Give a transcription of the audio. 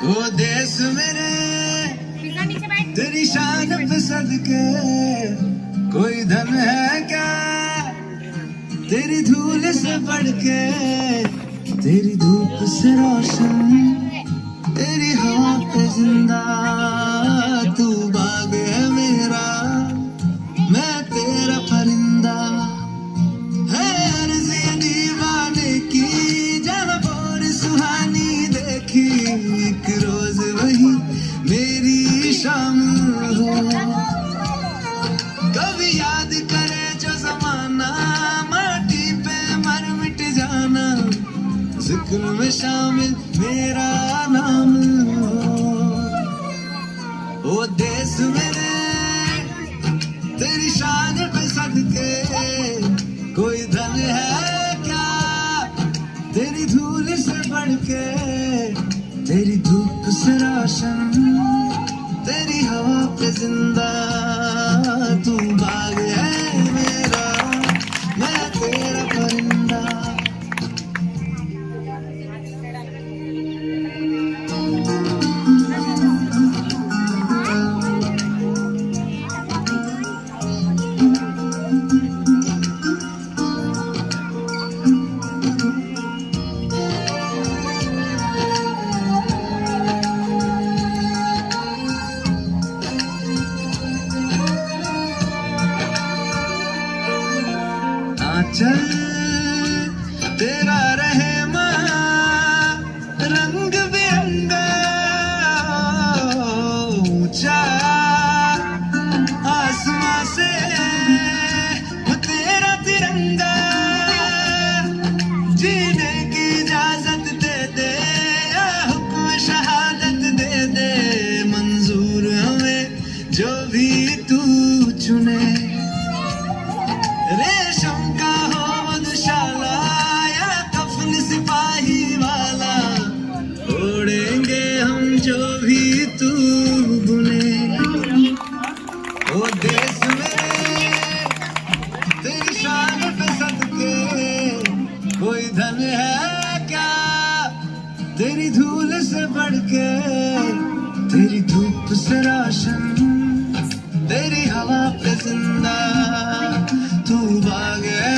ओ देश मेरे तेरी शान पे सदके कोई धन है क्या तेरी धूल से बढ़ के, तेरी धूप से रोशन, तेरी हवा पे जिंदा। तू बाग है मेरा, मैं तेरा परिंदा। है अर्ज़ी दीवाने की जब बोर सुहानी देखी, एक रोज वही मेरी शाम हो। कभी याद करे जो जमाना, माटी पे मर मिट जाना, जिक्र में शामिल मेरा नाम हो। ओ देश मेरे तेरी शान पे सदके कोई धन है क्या तेरी धूल से बढ़ के, तेरी धूप से रोशन, तेरी हवा पे जिंदा। तू बाग है मेरा, मैं तेरा परिंदा। चल तेरा रहे रंग बिरंगा, ऊंचा आसमां से तेरा तिरंगा। जीने की इजाजत दे दे या हुक्म शहादत दे दे, मंजूर हमें जो भी तू चुने। रेशम का हो मधुशाला या कफन सिपाही वाला, ओढ़ेंगे हम जो भी तू बुने। ओ देश मेरे तेरी शान पे सदके कोई धन है क्या तेरी धूल से बढ़ के, तेरी धूप से रोशन, तेरी हवा पे जिंदा। तू बाग है